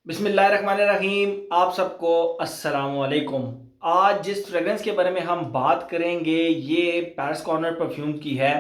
बिस्मिल्लाहिर्रहमानिर्रहीम। आप सबको अस्सलाम वालेकुम। आज जिस फ्रेग्रेंस के बारे में हम बात करेंगे ये पैरिस कॉर्नर परफ्यूम की है।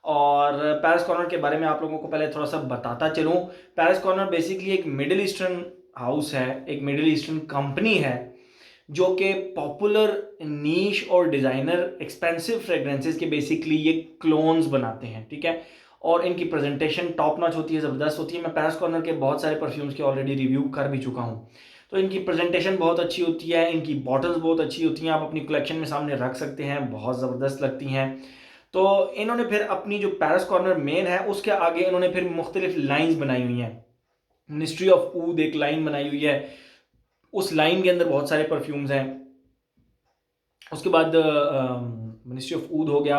और पैरिस कॉर्नर के बारे में आप लोगों को पहले थोड़ा सा बताता चलूँ। पैरिस कॉर्नर बेसिकली एक मिडिल ईस्टर्न हाउस है, एक मिडिल ईस्टर्न कंपनी है जो कि पॉपुलर नीश और डिज़ाइनर एक्सपेंसिव फ्रेग्रेंसेस के बेसिकली ये क्लोन्स बनाते हैं, ठीक है। और इनकी प्रेजेंटेशन टॉप नॉच होती है, ज़बरदस्त होती है। मैं पैरिस कॉर्नर के बहुत सारे परफ्यूम्स के ऑलरेडी रिव्यू कर भी चुका हूँ। तो इनकी प्रेजेंटेशन बहुत अच्छी होती है, इनकी बॉटल्स बहुत अच्छी होती हैं, आप अपनी कलेक्शन में सामने रख सकते हैं, बहुत ज़बरदस्त लगती हैं। तो इन्होंने फिर अपनी जो पैरिस कॉर्नर मेन है उसके आगे इन्होंने फिर मुख्तलिफ लाइन्स बनाई हुई हैं। मिनिस्ट्री ऑफ ऊद एक लाइन बनाई हुई है, उस लाइन के अंदर बहुत सारे परफ्यूम्स हैं। उसके बाद मिनिस्ट्री ऑफ ऊद हो गया।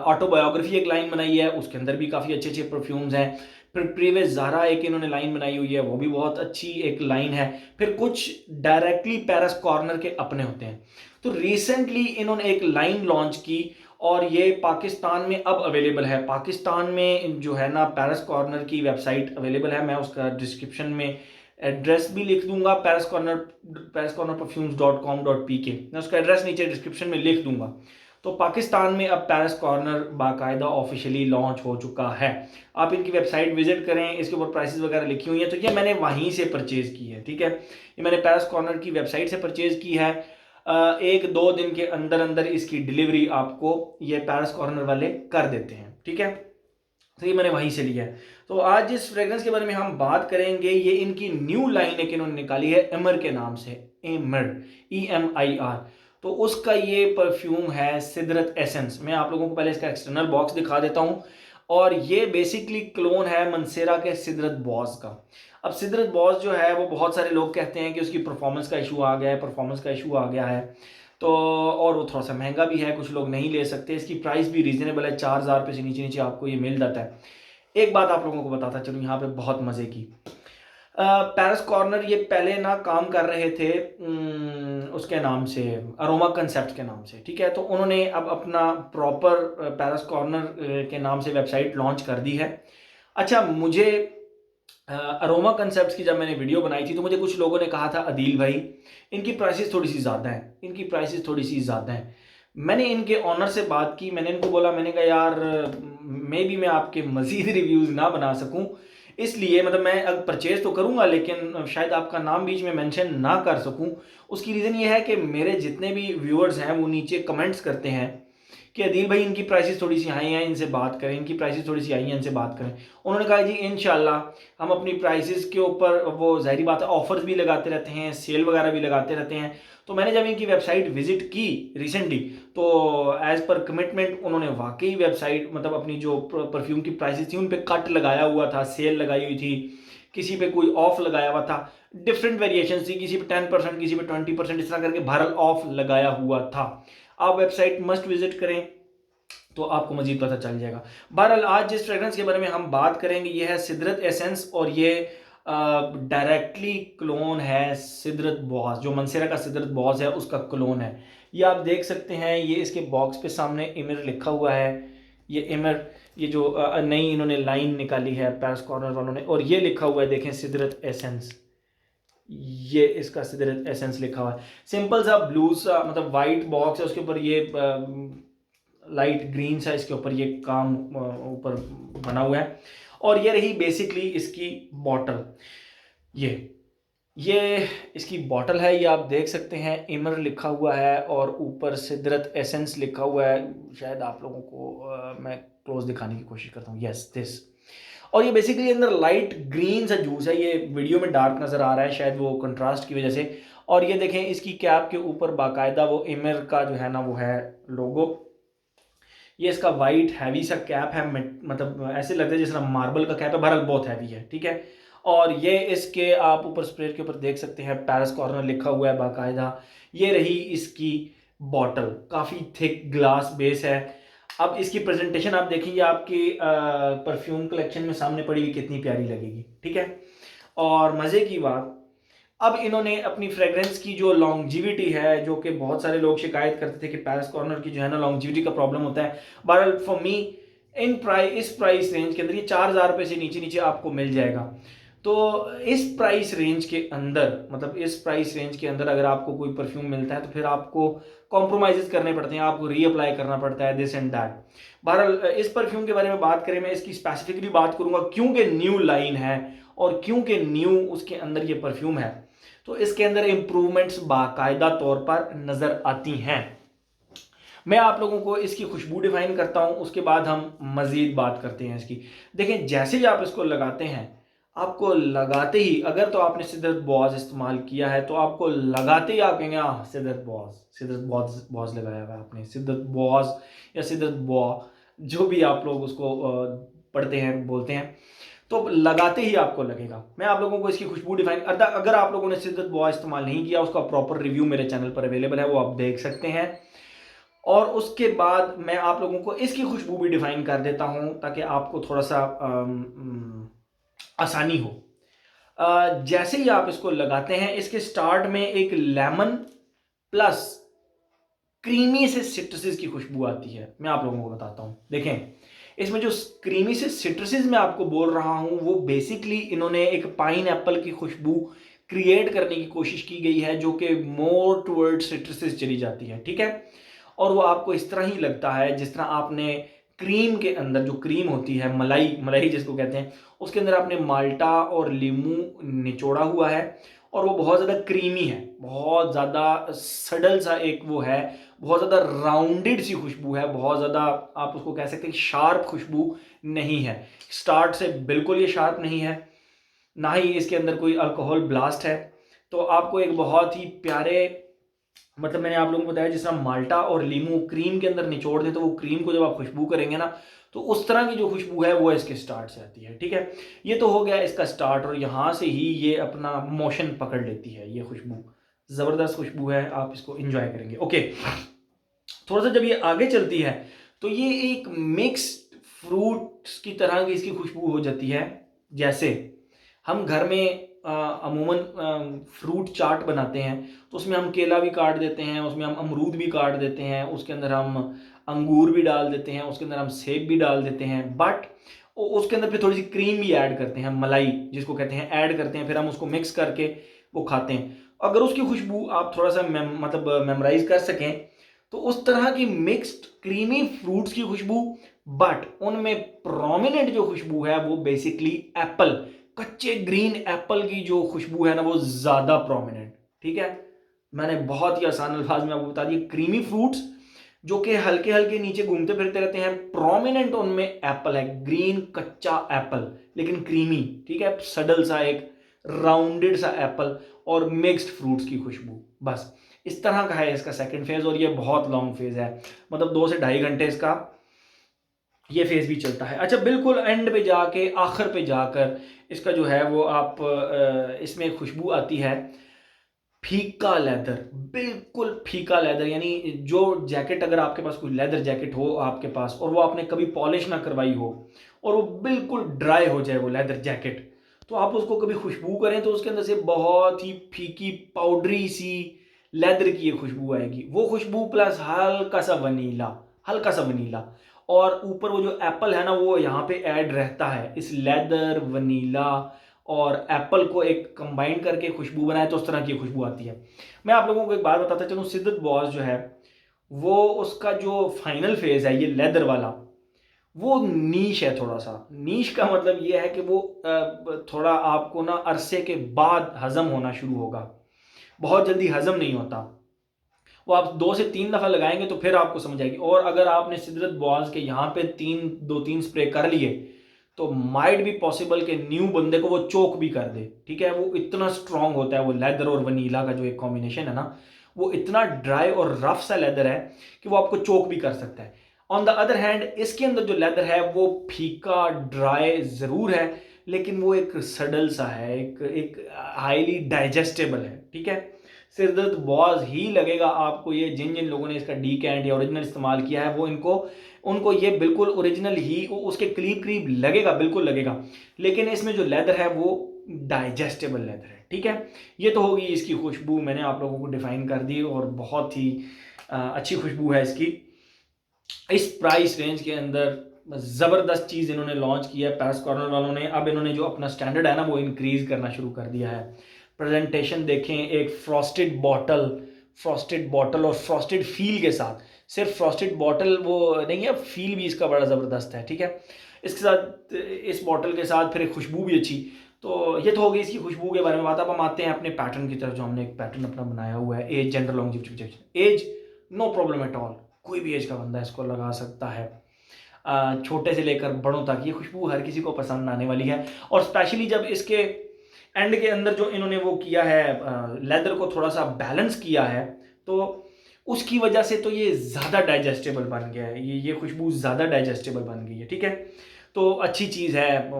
ऑटोबायोग्राफी एक लाइन बनाई है, उसके अंदर भी काफ़ी अच्छे अच्छे परफ्यूम्स हैं। फिर प्रीवियस ज़ारा एक इन्होंने लाइन बनाई हुई है, वो भी बहुत अच्छी एक लाइन है। फिर कुछ डायरेक्टली पैरिस कॉर्नर के अपने होते हैं। तो रिसेंटली इन्होंने एक लाइन लॉन्च की और ये पाकिस्तान में अब अवेलेबल है। पाकिस्तान में जो है ना पैरिस कॉर्नर की वेबसाइट अवेलेबल है, मैं उसका डिस्क्रिप्शन में एड्रेस भी लिख दूंगा, पैरिस कॉर्नर perfumes.com.pk, मैं उसका एड्रेस नीचे डिस्क्रिप्शन में लिख दूंगा। तो पाकिस्तान में अब पैरिस कॉर्नर बाकायदा ऑफिशियली लॉन्च हो चुका है। आप इनकी वेबसाइट विजिट करें, इसके ऊपर प्राइसेस वगैरह लिखी हुई हैं। तो ये मैंने वहीं से परचेज़ की है, ठीक है। ये मैंने पैरिस कॉर्नर की वेबसाइट से परचेज़ की है। एक दो दिन के अंदर अंदर इसकी डिलीवरी आपको ये पैरिस कॉर्नर वाले कर देते हैं, ठीक है। तो ये मैंने वहीं से लिया है। तो आज जिस फ्रेग्रेंस के बारे में हम बात करेंगे ये इनकी न्यू लाइन एक इन्होंने निकाली है एमर के नाम से, एमर, EMIR। तो उसका ये परफ्यूम है सिदरत एसेंस। मैं आप लोगों को पहले इसका एक्सटर्नल बॉक्स दिखा देता हूँ। और ये बेसिकली क्लोन है मंसेरा के सिदरत बॉस का। अब सिदरत बॉस जो है वो बहुत सारे लोग कहते हैं कि उसकी परफॉर्मेंस का इशू आ गया है, परफॉर्मेंस का इशू आ गया है। तो और वो थोड़ा सा महंगा भी है, कुछ लोग नहीं ले सकते। इसकी प्राइस भी रीजनेबल है, 4,000 रुपये से नीचे नीचे आपको ये मिल जाता है। एक बात आप लोगों को बताता चलूँ यहाँ पे बहुत मज़े की। पैरिस कॉर्नर ये पहले ना काम कर रहे थे उसके नाम से, अरोमा कंसेप्ट के नाम से, ठीक है। तो उन्होंने अब अपना प्रॉपर पैरिस कॉर्नर के नाम से वेबसाइट लॉन्च कर दी है। अच्छा, मुझे अरोमा कंसेप्ट्स की जब मैंने वीडियो बनाई थी तो मुझे कुछ लोगों ने कहा था अदील भाई इनकी प्राइसेस थोड़ी सी ज़्यादा हैं, इनकी प्राइसेस थोड़ी सी ज़्यादा हैं। मैंने इनके ऑनर से बात की, मैंने इनको बोला, मैंने कहा यार मे बी मैं आपके मज़ीद रिव्यूज़ ना बना सकूं, इसलिए मतलब मैं अब परचेज़ तो करूंगा लेकिन शायद आपका नाम बीच में मेंशन ना कर सकूं। उसकी रीज़न ये है कि मेरे जितने भी व्यूअर्स हैं वो नीचे कमेंट्स करते हैं कि अदील भाई इनकी प्राइसेस थोड़ी सी हाई हैं, इनसे बात करें, इनकी प्राइसेस थोड़ी सी हाई हैं, इनसे बात करें। उन्होंने कहा जी इंशाल्लाह हम अपनी प्राइसेस के ऊपर, वो ज़ाहिरी बात है, ऑफर्स भी लगाते रहते हैं, सेल वगैरह भी लगाते रहते हैं। तो मैंने जब इनकी वेबसाइट विजिट की रिसेंटली तो एज़ पर कमिटमेंट उन्होंने वाकई वेबसाइट मतलब अपनी जो परफ्यूम की प्राइसेस थी उन पर कट लगाया हुआ था, सेल लगाई हुई थी, किसी पे कोई ऑफ लगाया हुआ था, डिफरेंट वेरिएशन थी, किसी पे 10%, किसी पे 20%, इस तरह करके भरल ऑफ लगाया हुआ था। आप वेबसाइट मस्ट विजिट करें तो आपको मजीद पता चल जाएगा। बहरहाल आज जिस फ्रेग्रेंस के बारे में हम बात करेंगे ये है सिदरत एसेंस और ये डायरेक्टली क्लोन है सिदरत बॉस, जो मंसेरा का सिदरत बॉस है उसका क्लोन है। ये आप देख सकते हैं, ये इसके बॉक्स पे सामने इमर लिखा हुआ है। ये इमर, ये जो नई इन्होंने लाइन निकाली है पैरिस कॉर्नर वालों ने, और ये लिखा हुआ है देखें सिदरत एसेंस, ये इसका सिदरत एसेंस लिखा हुआ है। सिंपल सा ब्लू सा मतलब वाइट बॉक्स है, उसके ऊपर ये लाइट ग्रीन सा इसके ऊपर ये काम ऊपर बना हुआ है। और ये रही बेसिकली इसकी बॉटल, ये इसकी बॉटल है, ये आप देख सकते हैं इमर लिखा हुआ है और ऊपर सिदरत एसेंस लिखा हुआ है। शायद आप लोगों को मैं क्लोज दिखाने की कोशिश करता हूँ, यस दिस। और ये बेसिकली अंदर लाइट ग्रीन सा जूस है, ये वीडियो में डार्क नज़र आ रहा है शायद वो कंट्रास्ट की वजह से। और ये देखें इसकी कैप के ऊपर बाकायदा वो इमर का जो है ना वो है लोगो। ये इसका वाइट हैवी सा कैप है, मतलब ऐसे लगता है जैसे मार्बल का कैप है, बहरहाल बहुत हैवी है, ठीक है। और ये इसके आप ऊपर स्प्रे के ऊपर देख सकते हैं पैरिस कॉर्नर लिखा हुआ है बाकायदा। ये रही इसकी बॉटल, काफ़ी थिक ग्लास बेस है। अब इसकी प्रेजेंटेशन आप देखिए, आपकी परफ्यूम कलेक्शन में सामने पड़ी हुई कितनी प्यारी लगेगी, ठीक है। और मज़े की बात, अब इन्होंने अपनी फ्रेग्रेंस की जो लॉन्जिविटी है, जो कि बहुत सारे लोग शिकायत करते थे कि पैरिस कॉर्नर की जो है ना लॉन्जिविटी का प्रॉब्लम होता है, बहरहाल फॉर मी इस प्राइस रेंज के अंदर ये 4,000 रुपये से नीचे नीचे आपको मिल जाएगा। तो इस प्राइस रेंज के अंदर, मतलब इस प्राइस रेंज के अंदर अगर आपको कोई परफ्यूम मिलता है तो फिर आपको कॉम्प्रोमाइज़ करने पड़ते हैं, आपको रीअप्लाई करना पड़ता है, दिस एंड दैट। बहरहाल इस परफ्यूम के बारे में बात करें, मैं इसकी स्पेसिफिकली बात करूंगा क्योंकि न्यू लाइन है और क्योंकि न्यू उसके अंदर ये परफ्यूम है, तो इसके अंदर इंप्रूवमेंट्स बाकायदा तौर पर नज़र आती हैं। मैं आप लोगों को इसकी खुशबू डिफाइन करता हूं, उसके बाद हम मज़ीद बात करते हैं इसकी। देखें, जैसे ही आप इसको लगाते हैं, आपको लगाते ही, अगर तो आपने सिदरत बॉज इस्तेमाल किया है तो आपको लगाते ही आप कहेंगे हाँ सिदरत बॉज, सिदरत बॉज बॉज लगाया हुआ है आपने, सिदरत बॉज या सिदरत बॉ, जो भी आप लोग उसको पढ़ते हैं बोलते हैं, तो लगाते ही आपको लगेगा। मैं आप लोगों को इसकी खुशबू डिफाइन, अगर आप लोगों ने सिदरत बॉ इस्तेमाल नहीं किया, उसका प्रॉपर रिव्यू मेरे चैनल पर अवेलेबल है, वो आप देख सकते हैं। और उसके बाद मैं आप लोगों को इसकी खुशबू भी डिफाइन कर देता हूं ताकि आपको थोड़ा सा आसानी हो। जैसे ही आप इसको लगाते हैं, इसके स्टार्ट में एक लेमन प्लस क्रीमी से सिट्रसिस की खुशबू आती है। मैं आप लोगों को बताता हूं, देखें इसमें जो क्रीमी से सिट्रसिस मैं आपको बोल रहा हूं, वो बेसिकली इन्होंने एक पाइन एप्पल की खुशबू क्रिएट करने की कोशिश की गई है जो कि मोर टुवर्ड सिट्रसिस चली जाती है, ठीक है। और वो आपको इस तरह ही लगता है जिस तरह आपने क्रीम के अंदर, जो क्रीम होती है, मलाई मलाई जिसको कहते हैं, उसके अंदर आपने माल्टा और लीमू निचोड़ा हुआ है और वो बहुत ज़्यादा क्रीमी है, बहुत ज़्यादा सडल सा एक वो है, बहुत ज़्यादा राउंडेड सी खुशबू है, बहुत ज़्यादा आप उसको कह सकते हैं शार्प खुशबू नहीं है। स्टार्ट से बिल्कुल ये शार्प नहीं है, ना ही इसके अंदर कोई अल्कोहल ब्लास्ट है। तो आपको एक बहुत ही प्यारे, मतलब मैंने आप लोगों को बताया जिस तरह माल्टा और लीमू क्रीम के अंदर निचोड़ दें तो वो क्रीम को जब आप खुशबू करेंगे ना, तो उस तरह की जो खुशबू है वो इसके स्टार्ट से आती है, ठीक है। ये तो हो गया इसका स्टार्ट, और यहाँ से ही ये अपना मोशन पकड़ लेती है। ये खुशबू ज़बरदस्त खुशबू है, आप इसको इंजॉय करेंगे। ओके, थोड़ा सा जब ये आगे चलती है तो ये एक मिक्स्ड फ्रूट्स की तरह की इसकी खुशबू हो जाती है। जैसे हम घर में अमूमन फ्रूट चाट बनाते हैं तो उसमें हम केला भी काट देते हैं, उसमें हम अमरूद भी काट देते हैं, उसके अंदर हम अंगूर भी डाल देते हैं, उसके अंदर हम सेब भी डाल देते हैं, बट उसके अंदर फिर थोड़ी सी क्रीम भी ऐड करते हैं, मलाई जिसको कहते हैं, ऐड करते हैं, फिर हम उसको मिक्स करके वो खाते हैं। अगर उसकी खुशबू आप थोड़ा सा मतलब मेमोराइज कर सकें तो उस तरह की मिक्स्ड क्रीमी फ्रूट्स की खुशबू, बट उनमें प्रोमिनेंट जो खुशबू है वो बेसिकली एप्पल, कच्चे ग्रीन एप्पल की जो खुशबू है ना, वो ज्यादा प्रोमिनेंट, ठीक है। मैंने बहुत ही आसान अल्फाज में आपको बता दिया, क्रीमी फ्रूट्स जो कि हल्के हल्के नीचे घूमते फिरते रहते हैं, प्रोमिनेंट उनमें एप्पल है, ग्रीन कच्चा एप्पल लेकिन क्रीमी, ठीक है, सडल सा एक राउंडेड सा एप्पल और मिक्स्ड फ्रूट्स की खुशबू। बस इस तरह का है इसका सेकंड फेज, और ये बहुत लॉन्ग फेज है, मतलब 2 से ढाई घंटे इसका ये फेज भी चलता है। अच्छा, बिल्कुल एंड पे जाके, आखिर पे जाकर इसका जो है वो आप इसमें खुशबू आती है फीका लेदर, बिल्कुल फीका लेदर। यानी जो जैकेट, अगर आपके पास कोई लेदर जैकेट हो आपके पास और वो आपने कभी पॉलिश ना करवाई हो और वो बिल्कुल ड्राई हो जाए वो लेदर जैकेट, तो आप उसको कभी खुशबू करें तो उसके अंदर से बहुत ही फीकी पाउडरी सी लेदर की ये खुशबू आएगी। वो खुशबू प्लस हल्का सा वनीला, हल्का सा वनीला, और ऊपर वो जो एप्पल है ना वो यहाँ पे ऐड रहता है। इस लेदर, वनीला और एप्पल को एक कंबाइन करके खुशबू बनाए तो उस तरह की खुशबू आती है। मैं आप लोगों को एक बात बताता चलूँ, सिद्दत बॉस जो है वो, उसका जो फाइनल फेज है ये लेदर वाला, वो नीश है। थोड़ा सा नीश का मतलब ये है कि वो थोड़ा आपको ना अरसे के बाद हजम होना शुरू होगा, बहुत जल्दी हजम नहीं होता। वो आप 2 से 3 दफ़ा लगाएंगे तो फिर आपको समझ आएगी। और अगर आपने सिदरत बॉस के यहाँ पे 2-3 स्प्रे कर लिए तो माइट भी पॉसिबल कि न्यू बंदे को वो चोक भी कर दे, ठीक है। वो इतना स्ट्रांग होता है, वो लेदर और वनीला का जो एक कॉम्बिनेशन है ना, वो इतना ड्राई और रफ सा लेदर है कि वो आपको चोक भी कर सकता है। ऑन द अदर हैंड इसके अंदर जो लेदर है वो फीका ड्राई ज़रूर है, लेकिन वो एक सडल सा है, एक हाईली डाइजेस्टेबल है, ठीक है। सिरदर्द बॉज ही लगेगा आपको ये, जिन जिन लोगों ने इसका डीकैंट या ओरिजिनल इस्तेमाल किया है वो उनको ये बिल्कुल ओरिजिनल ही उसके करीब करीब लगेगा, बिल्कुल लगेगा। लेकिन इसमें जो लेदर है वो डाइजेस्टेबल लेदर है, ठीक है। ये तो होगी इसकी खुशबू, मैंने आप लोगों को डिफाइन कर दी, और बहुत ही अच्छी खुशबू है इसकी। इस प्राइस रेंज के अंदर ज़बरदस्त चीज़ इन्होंने लॉन्च की है पैरिस कॉर्नर वालों ने। अब इन्होंने जो अपना स्टैंडर्ड है ना वो इंक्रीज़ करना शुरू कर दिया है। प्रेजेंटेशन देखें, एक फ्रॉस्टेड बॉटल और फ्रॉस्टेड फील के साथ। सिर्फ फ्रॉस्टेड बॉटल वो नहीं है, फील भी इसका बड़ा ज़बरदस्त है, ठीक है। इसके साथ, इस बॉटल के साथ फिर एक खुशबू भी अच्छी। तो ये तो हो गई इसकी खुशबू के बारे में बात। अब हम आते हैं अपने पैटर्न की तरफ, जो हमने एक पैटर्न अपना बनाया हुआ है। Age, gender, longevity, projection. Age no problem at all, कोई भी एज का बंदा इसको लगा सकता है, छोटे से लेकर बड़ों तक। ये खुशबू हर किसी को पसंद आने वाली है। और स्पेशली जब इसके एंड के अंदर जो इन्होंने वो किया है, लेदर को थोड़ा सा बैलेंस किया है, तो उसकी वजह से तो ये ज़्यादा डाइजेस्टेबल बन गया है। ये खुशबू ज़्यादा डाइजेस्टेबल बन गई है, ठीक है। तो अच्छी चीज़ है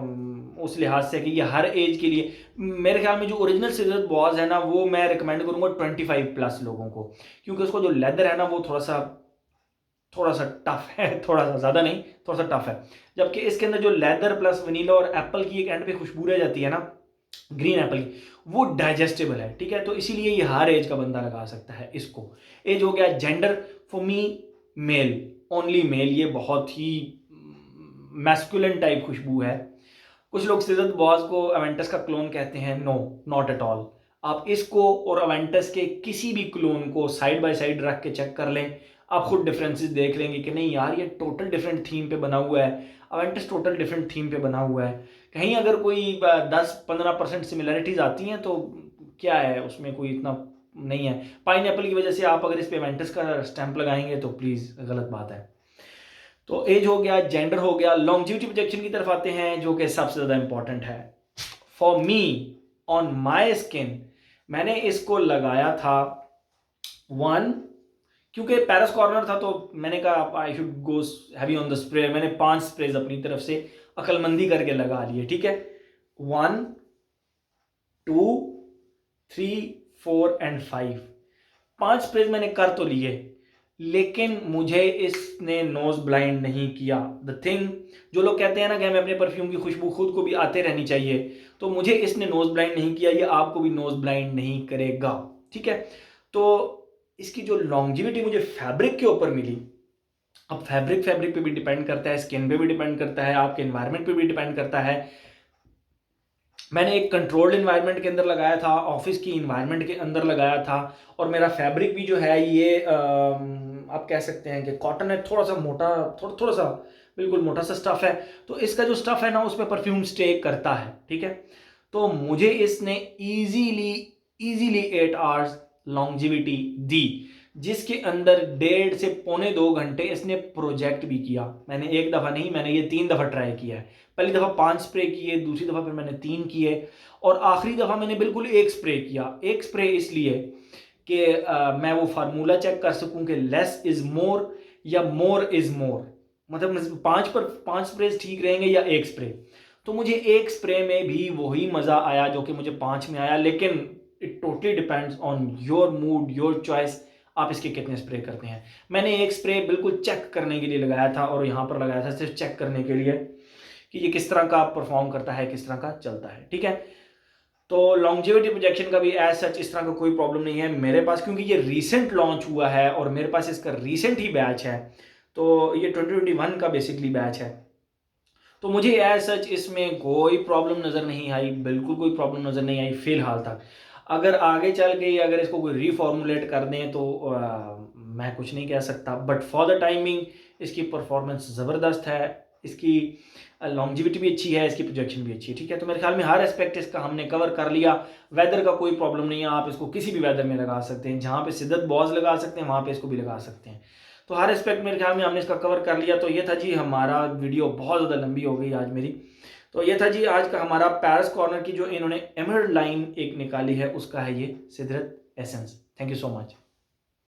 उस लिहाज से कि ये हर एज के लिए। मेरे ख्याल में जो ओरिजिनल सिजरत बॉज है ना, वो मैं रिकमेंड करूँगा 25+ लोगों को, क्योंकि उसको जो लेदर है ना वो थोड़ा सा टफ है, थोड़ा सा, ज़्यादा नहीं, थोड़ा सा टफ है। जबकि इसके अंदर जो लेदर प्लस वनीला और एप्पल की एक एंड पे खुशबू रह जाती है ना, ग्रीन एप्पल की, वो डाइजेस्टेबल है, ठीक है। तो इसीलिए ये हर एज का बंदा लगा सकता है इसको। एज हो गया। Gender for me male, only male. ये बहुत ही मैस्कुलिन टाइप खुशबू है। कुछ लोग सिजरत बॉज को अवेंटस का क्लोन कहते हैं, नो, नॉट एट ऑल। आप इसको और अवेंटस के किसी भी क्लोन को साइड बाय साइड रख के चेक कर लें, आप खुद डिफरेंसेस देख लेंगे कि नहीं यार, ये टोटल डिफरेंट थीम पे बना हुआ है, अवेंटस टोटल डिफरेंट थीम पे बना हुआ है। कहीं अगर कोई 10-15% सिमिलैरिटीज आती हैं तो क्या है, उसमें कोई इतना नहीं है। पाइनएप्पल की वजह से आप अगर इस पे अवेंटस का स्टैंप लगाएंगे तो प्लीज़ गलत बात है। तो एज हो गया, जेंडर हो गया। लॉन्जिविटी प्रोजेक्शन की तरफ आते हैं, जो कि सबसे ज़्यादा इंपॉर्टेंट है for me on my skin. मैंने इसको लगाया था 1, क्योंकि पैरिस कॉर्नर था तो मैंने कहा I should go heavy on the spray. मैंने 5 स्प्रेज अपनी तरफ से अक्लमंदी करके लगा लिए, ठीक है। 1, 2, 3, 4 एंड 5, 5 स्प्रेज मैंने कर तो लिए, लेकिन मुझे इसने नोज ब्लाइंड नहीं किया। द थिंग, जो लोग कहते हैं ना कि हमें अपने परफ्यूम की खुशबू खुद को भी आते रहनी चाहिए, तो मुझे इसने नोज ब्लाइंड नहीं किया, ये आपको भी नोज ब्लाइंड नहीं करेगा, ठीक है। तो इसकी जो लॉन्जिविटी मुझे फैब्रिक के ऊपर मिली, अब फैब्रिक पे भी डिपेंड करता है, स्किन पे भी डिपेंड करता है, आपके एनवायरनमेंट पे भी डिपेंड करता है। मैंने एक कंट्रोल्ड इन्वायरमेंट के अंदर लगाया था, ऑफिस की इन्वायरमेंट के अंदर लगाया था, और मेरा फैब्रिक भी जो है ये आप कह सकते हैं कि कॉटन है, थोड़ा सा मोटा, थोड़ा सा बिल्कुल मोटा सा स्टफ है। तो इसका जो स्टफ है ना, उस पर परफ्यूम स्टे करता है, ठीक है। तो मुझे इसने इजीली 8 आवर्स लॉन्जिविटी दी, जिसके अंदर 1.5 से 1.25 घंटे इसने प्रोजेक्ट भी किया। मैंने एक दफ़ा नहीं, मैंने ये 3 दफ़ा ट्राई किया है। पहली दफ़ा 5 स्प्रे किए, दूसरी दफ़ा फिर मैंने 3 किए, और आखिरी दफ़ा मैंने बिल्कुल 1 स्प्रे किया। 1 स्प्रे इसलिए कि मैं वो फार्मूला चेक कर सकूं कि लेस इज़ मोर या मोर इज़ मोर, मतलब 5 स्प्रे ठीक रहेंगे या 1 स्प्रे। तो मुझे 1 स्प्रे में भी वही मज़ा आया जो कि मुझे 5 में आया। लेकिन it totally depends on your mood, your choice, आप इसके कितने स्प्रे करते हैं। मैंने 1 स्प्रे बिल्कुल चेक करने के लिए लगाया था, और यहाँ पर लगाया था सिर्फ चेक करने के लिए कि ये किस तरह का परफॉर्म करता है, किस तरह का चलता है, ठीक है। तो लॉन्जिविटी प्रोजेक्शन का भी एज सच इस तरह का कोई प्रॉब्लम नहीं है मेरे पास, क्योंकि ये रीसेंट लॉन्च हुआ है और मेरे पास इसका रीसेंट ही बैच है। तो ये 2021 का बेसिकली बैच है। तो मुझे एज सच इसमें कोई प्रॉब्लम नज़र नहीं आई, बिल्कुल कोई प्रॉब्लम नज़र नहीं आई फिलहाल तक। अगर आगे चल के अगर इसको कोई रीफॉर्मुलेट कर दें तो मैं कुछ नहीं कह सकता, बट फॉर द टाइमिंग इसकी परफॉर्मेंस ज़बरदस्त है, इसकी लॉन्जिविटी भी अच्छी है, इसकी प्रोजेक्शन भी अच्छी है, ठीक है। तो मेरे ख्याल में हर एस्पेक्ट इसका हमने कवर कर लिया। वेदर का कोई प्रॉब्लम नहीं है, आप इसको किसी भी वेदर में लगा सकते हैं, जहाँ पे सिद्दत बॉज लगा सकते हैं वहाँ पे इसको भी लगा सकते हैं। तो हर एस्पेक्ट मेरे ख्याल में हमने इसका कवर कर लिया। तो ये था जी हमारा वीडियो, बहुत ज़्यादा लंबी हो गई आज मेरी। तो ये था जी आज का हमारा पैरिस कॉर्नर की जो इन्होंने एमरल्ड लाइन एक निकाली है, उसका है ये सिदरत essence. Thank you so much.